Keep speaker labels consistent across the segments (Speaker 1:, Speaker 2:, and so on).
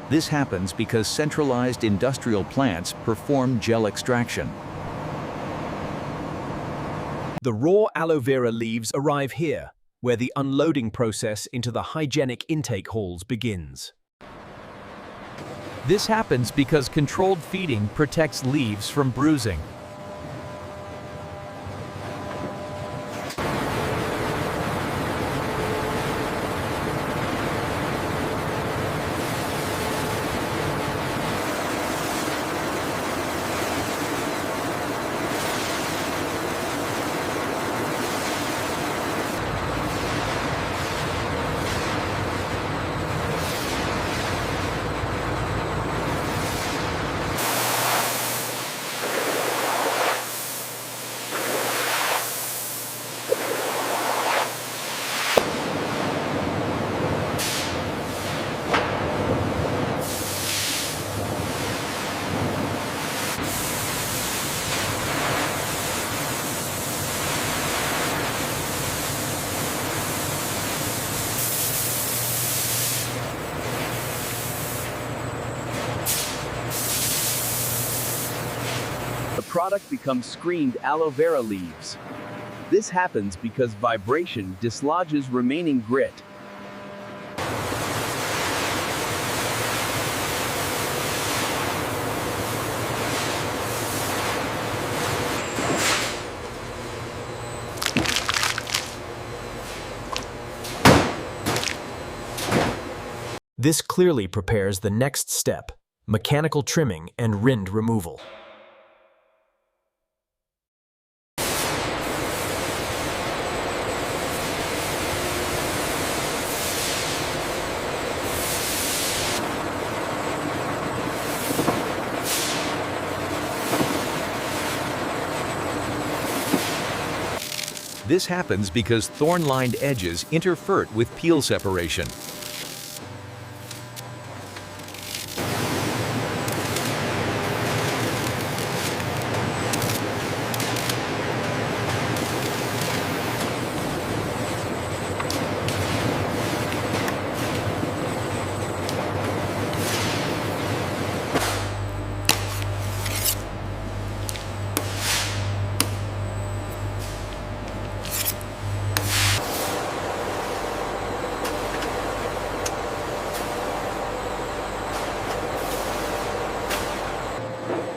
Speaker 1: This happens because centralized industrial plants perform gel extraction.
Speaker 2: The raw aloe vera leaves arrive here, where the unloading process into the hygienic intake halls begins.
Speaker 1: This happens because controlled feeding protects leaves from bruising.
Speaker 3: The product becomes screened aloe vera leaves. This happens because vibration dislodges remaining grit.
Speaker 2: This clearly prepares the next step, mechanical trimming and rind removal.
Speaker 1: This happens because thorn-lined edges interfere with peel separation.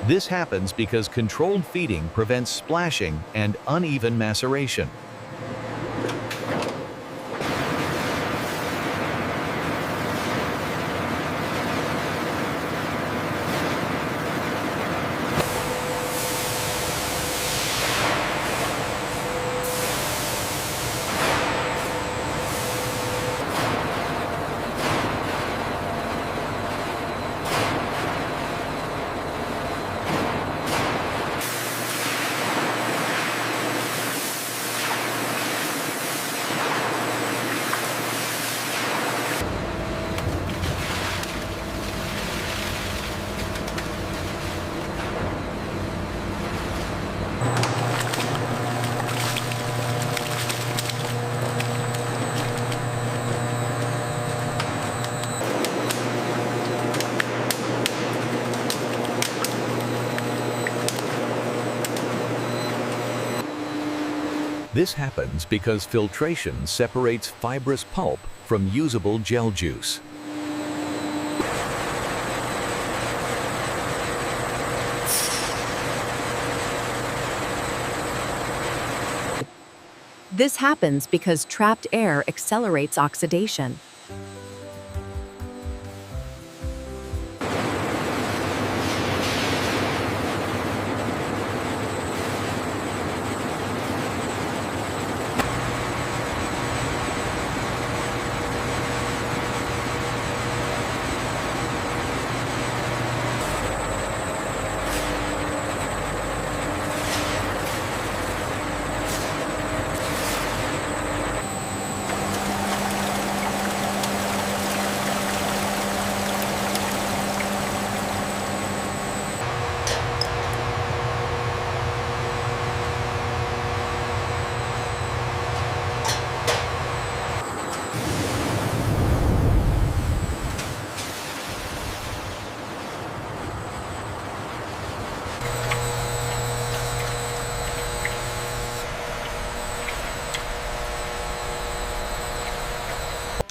Speaker 1: This happens because controlled feeding prevents splashing and uneven maceration. This happens because filtration separates fibrous pulp from usable gel juice.
Speaker 4: This happens because trapped air accelerates oxidation.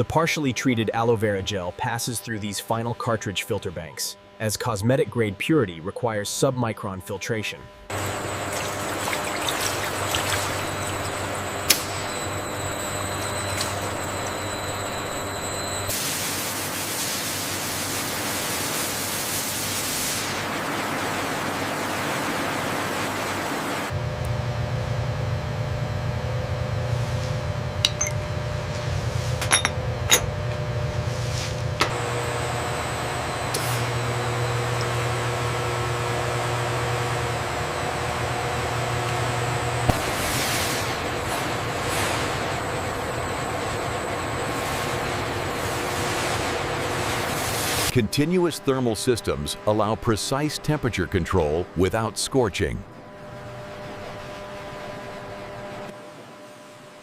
Speaker 2: The partially treated aloe vera gel passes through these final cartridge filter banks, as cosmetic-grade purity requires submicron filtration.
Speaker 1: Continuous thermal systems allow precise temperature control without scorching.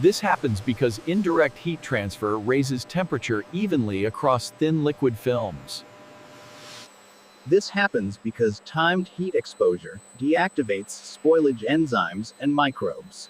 Speaker 3: This happens because indirect heat transfer raises temperature evenly across thin liquid films.
Speaker 5: This happens because timed heat exposure deactivates spoilage enzymes and microbes.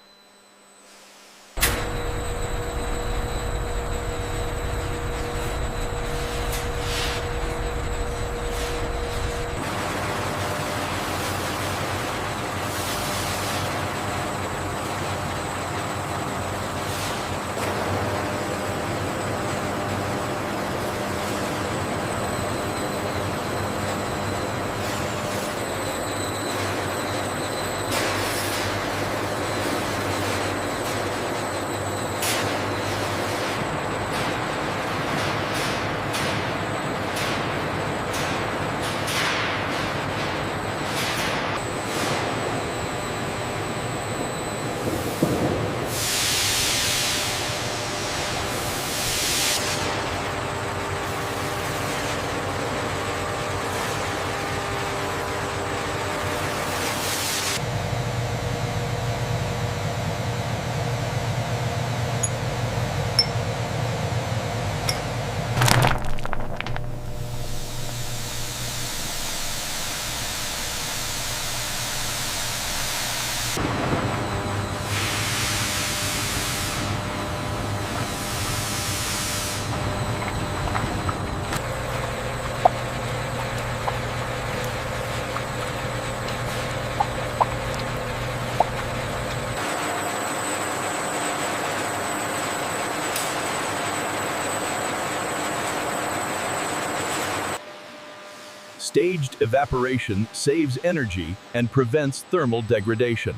Speaker 3: Staged evaporation saves energy and prevents thermal degradation.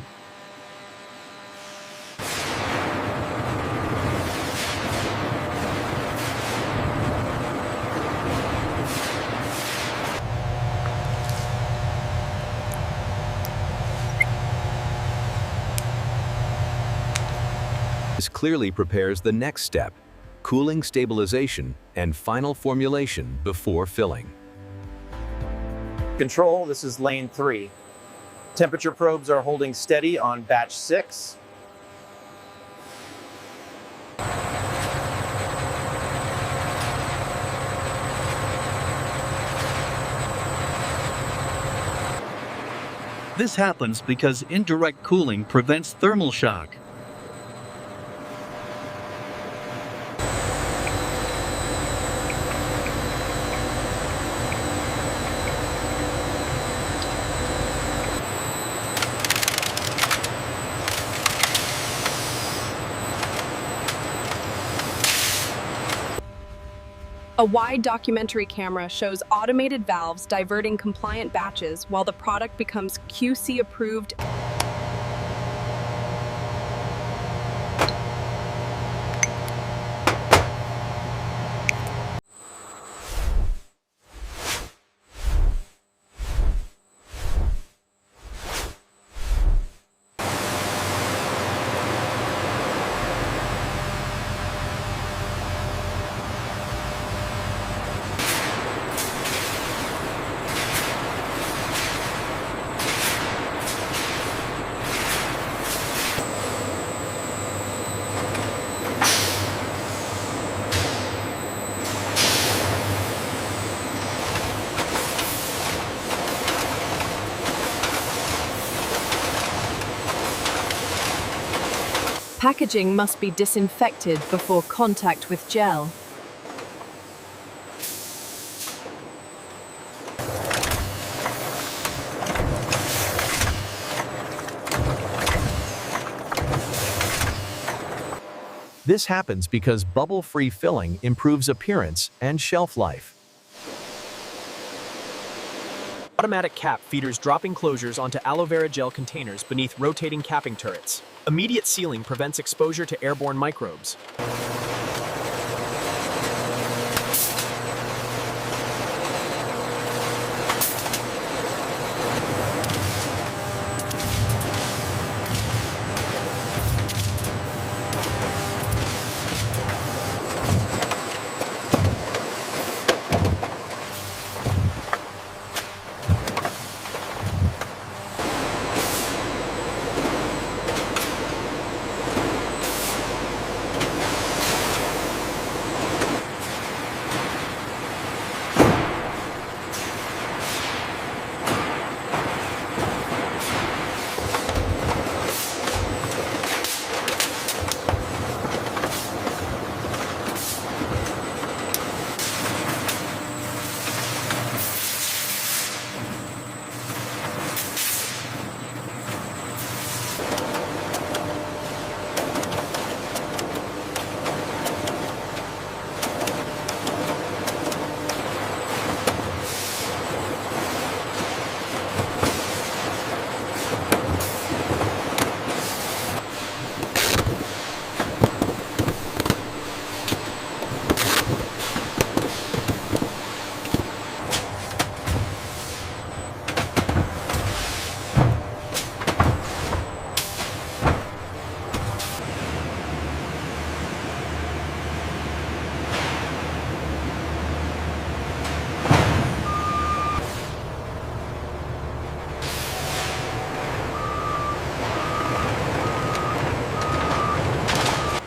Speaker 1: This clearly prepares the next step, cooling stabilization and final formulation before filling.
Speaker 6: Control, this is lane 3. Temperature probes are holding steady on batch 6.
Speaker 7: This happens because indirect cooling prevents thermal shock.
Speaker 8: A wide documentary camera shows automated valves diverting compliant batches while the product becomes QC approved. Packaging must be disinfected before contact with gel.
Speaker 2: This happens because bubble-free filling improves appearance and shelf life. Automatic cap feeders dropping closures onto aloe vera gel containers beneath rotating capping turrets. Immediate sealing prevents exposure to airborne microbes.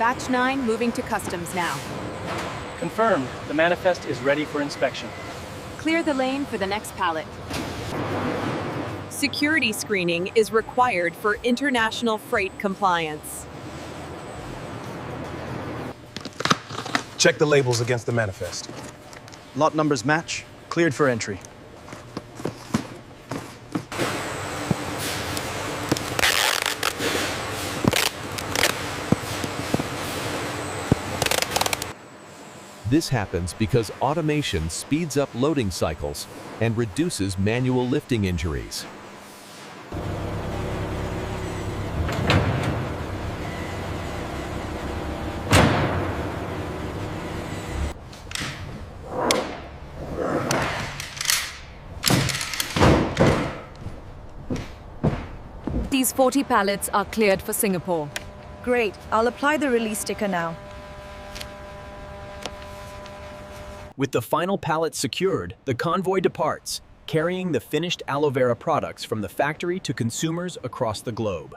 Speaker 4: Batch 9 moving to customs now.
Speaker 9: Confirmed. The manifest is ready for inspection.
Speaker 4: Clear the lane for the next pallet.
Speaker 8: Security screening is required for international freight compliance.
Speaker 10: Check the labels against the manifest.
Speaker 11: Lot numbers match. Cleared for entry.
Speaker 1: This happens because automation speeds up loading cycles and reduces manual lifting injuries.
Speaker 4: These 40 pallets are cleared for Singapore.
Speaker 12: Great. I'll apply the release sticker now.
Speaker 2: With the final pallet secured, the convoy departs, carrying the finished aloe vera products from the factory to consumers across the globe.